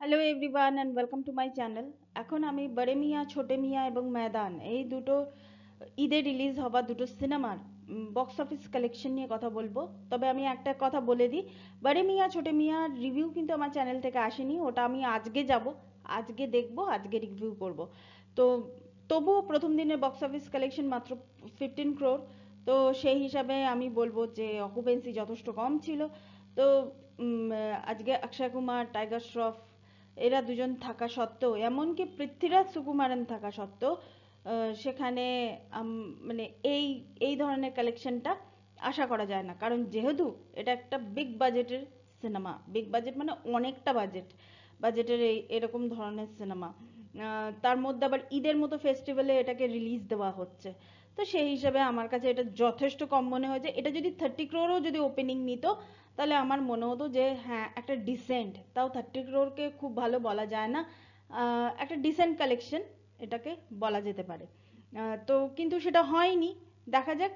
Hello everyone and welcome to my channel. এখন আমি বড়ে মিয়াঁ ছোটে মিয়াঁ এবং ময়দান এই দুটো ঈদে রিলিজ হওয়া দুটো সিনেমার বক্স অফিস কালেকশন নিয়ে কথা বলবো। তবে আমি একটা কথা বলে দিই, বড়ে মিয়াঁ ছোটে মিয়াঁর রিভিউ কিন্তু আমার চ্যানেল থেকে আসেনি। ওটা আমি আজকে যাব, আজকে দেখব, আজকে রিভিউ করব। তো তবুও প্রথম দিনের বক্স অফিস কালেকশন মাত্র 15 crore। তো সেই হিসাবে আমি বলবো যে অকুপেন্সি যথেষ্ট কম ছিল। তো আজকে অক্ষয় কুমার, টাইগার শ্রফ এরা দুজন থাকা সত্ত্বেও, এমনকি পৃথ্বীরাজ সুকুমারন থাকা সত্ত্বেও সেখানে মানে এই এই ধরনের কালেকশনটা আশা করা যায় না। কারণ যেহেতু এটা একটা বিগ বাজেটের সিনেমা, বিগ বাজেট মানে অনেকটা বাজেটের এরকম ধরনের সিনেমা, তার মধ্যে আবার ঈদের মতো ফেস্টিভ্যালে এটাকে রিলিজ দেওয়া হচ্ছে। তো সেই হিসাবে আমার কাছে এটা যথেষ্ট কম মনে হয়েছে। এটা যদি 30 crore যদি ওপেনিং নিত, তাহলে আমার মনে হতো যে হ্যাঁ একটা ডিসেন্ট, তাও 30 crore খুব ভালো বলা যায় না, একটা ডিসেন্ট কালেকশন এটাকে বলা যেতে পারে। তো কিন্তু সেটা হয়নি। দেখা যাক,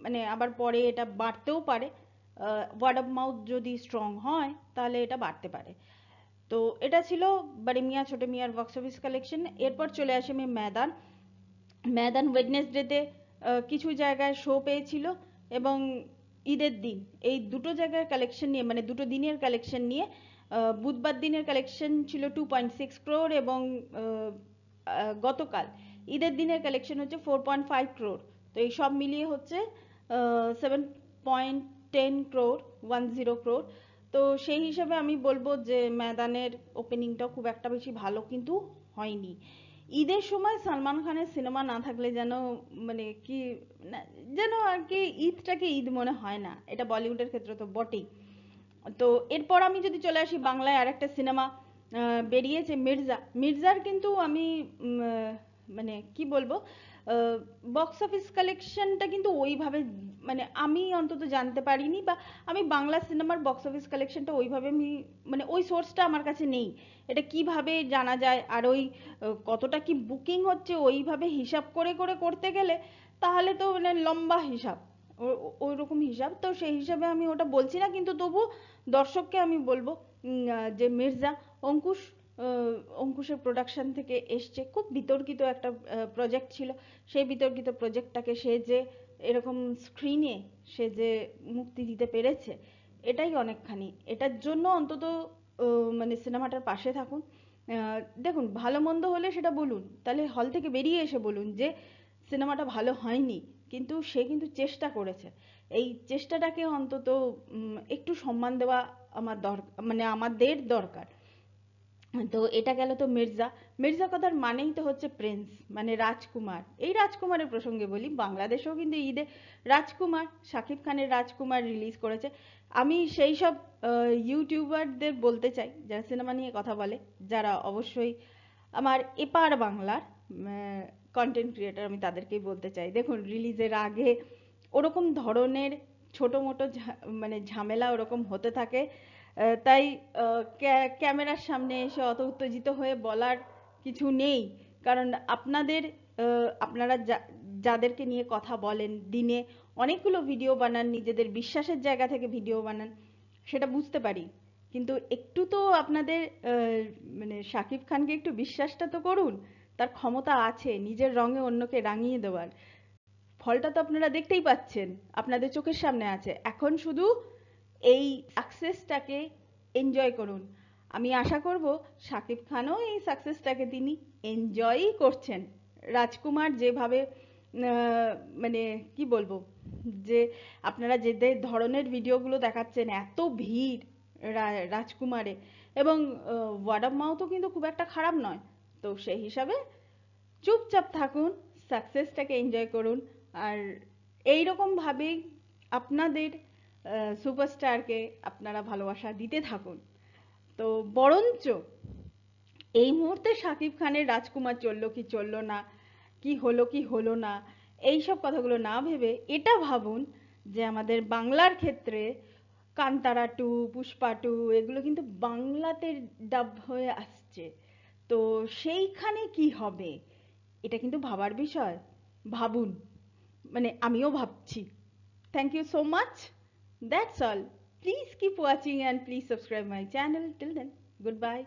মানে আবার পরে এটা বাড়তেও পারে। ওয়ার্ড অফ মাউথ যদি স্ট্রং হয় তাহলে এটা বাড়তে পারে। তো এটা ছিল বড়ে মিয়াঁ ছোটে মিয়াঁর বক্স অফিস কালেকশন। এরপর চলে আসি আমি ময়দান। ময়দান ওয়েডনেসডেতে কিছু জায়গায় শো পেয়েছিল, এবং ঈদের দিন এই দুটো জায়গার কালেকশন নিয়ে, মানে দুটো দিনের কালেকশন নিয়ে, বুধবার দিনের কালেকশন ছিল 2.6 crore, এবং গতকাল ঈদের দিনের কালেকশন হচ্ছে 4.5 crore। তো এই সব মিলিয়ে হচ্ছে 7.10 crore, 10 crore। তো সেই হিসাবে আমি বলবো যে ময়দানের ওপেনিংটা খুব একটা বেশি ভালো কিন্তু হয়নি। ঈদের সময় সালমান খানের সিনেমা না থাকলে যেন, মানে কি, না, যেন আর কি ঈদটাকে ঈদ মনে হয় না। এটা বলিউডের ক্ষেত্রে তো বটেই। তো এরপর আমি যদি চলে আসি বাংলায়, আরেকটা সিনেমা বেরিয়েছে, মির্জা। মির্জার কিন্তু আমি মানে কি বলবো, বক্স অফিস কালেকশনটা কিন্তু ওইভাবে, মানে আমি অন্তত জানতে পারিনি, বা আমি বাংলা সিনেমার বক্স অফিস কালেকশনটা ওইভাবে আমি, মানে ওই সোর্সটা আমার কাছে নেই। এটা কিভাবে জানা যায়, আর ওই কতটা কি বুকিং হচ্ছে ওইভাবে হিসাব করে করে করতে গেলে তাহলে তো মানে লম্বা হিসাব, ওই রকম হিসাব। তো সেই হিসাবে আমি ওটা বলছি না, কিন্তু তবু দর্শককে আমি বলবো যে মির্জা, অঙ্কুশ, অঙ্কুশের প্রোডাকশন থেকে এসছে, খুব বিতর্কিত একটা প্রজেক্ট ছিল। সেই বিতর্কিত প্রজেক্টটাকে সে যে এরকম স্ক্রিনে সে যে মুক্তি দিতে পেরেছে, এটাই অনেকখানি। এটার জন্য অন্তত মানে সিনেমাটার পাশে থাকুন। দেখুন, ভালো মন্দ হলে সেটা বলুন, তাহলে হল থেকে বেরিয়ে এসে বলুন যে সিনেমাটা ভালো হয়নি, কিন্তু সে কিন্তু চেষ্টা করেছে। এই চেষ্টাটাকে অন্তত একটু সম্মান দেওয়া আমার দরকার, মানে আমাদের দরকার। তো এটা গেল তো মির্জা। মির্জা কথার মানেই তো হচ্ছে প্রিন্স, মানে রাজকুমার। এই রাজকুমারের প্রসঙ্গে বলি, বাংলাদেশেও কিন্তু ঈদে রাজকুমার, শাকিব খানের রাজকুমার রিলিজ করেছে। আমি সেই সব ইউটিউবারদের বলতে চাই যারা সিনেমা নিয়ে কথা বলে, যারা অবশ্যই আমার এপার বাংলার কন্টেন্ট ক্রিয়েটার, আমি তাদেরকেই বলতে চাই, দেখুন রিলিজের আগে ওরকম ধরনের ছোট মোটো মানে ঝামেলা ওরকম হতে থাকে। তাই ক্যামেরার সামনে এসে অত উত্তেজিত হয়ে বলার কিছু নেই। কারণ আপনাদের, আপনারা যাদেরকে নিয়ে কথা বলেন, দিনে অনেকগুলো ভিডিও বানান, নিজেদের বিশ্বাসের জায়গা থেকে ভিডিও বানান, সেটা বুঝতে পারি। কিন্তু একটু তো আপনাদের মানে শাকিব খানকে একটু বিশ্বাসটা তো করুন। তার ক্ষমতা আছে নিজের রঙে অন্যকে রাঙিয়ে দেওয়ার। ফলটা তো আপনারা দেখতেই পাচ্ছেন, আপনাদের চোখের সামনে আছে। এখন শুধু এই সাকসেসটাকে এনজয় করুন। আমি আশা করব শাকিব খানও এই সাকসেসটাকে তিনি এনজয়ই করছেন। রাজকুমার যেভাবে, মানে কি বলবো, যে আপনারা যে ধরনের ভিডিওগুলো দেখাচ্ছেন, এত ভিড় রাজকুমারে, এবং ওয়ার্ড অফ মাউথও কিন্তু খুব একটা খারাপ নয়। তো সেই হিসাবে চুপচাপ থাকুন, সাকসেসটাকে এনজয় করুন, আর এই রকম ভাবেই আপনাদের সুপারস্টারকে আপনারা ভালোবাসা দিতে থাকুন। তো বরঞ্চ এই মুহূর্তে শাকিব খানের রাজকুমার চললো কি চললো না, কি হলো কি হলো না, এই সব কথাগুলো না ভেবে এটা ভাবুন যে আমাদের বাংলার ক্ষেত্রে কান্তারা টু, পুষ্পা টু, এগুলো কিন্তু বাংলাতে ডাব হয়ে আসছে। তো সেইখানে কি হবে, এটা কিন্তু ভাবার বিষয়। ভাবুন, মানে আমিও ভাবছি। Thank you so much. That's all. Please keep watching and please subscribe my channel. Till then, good by.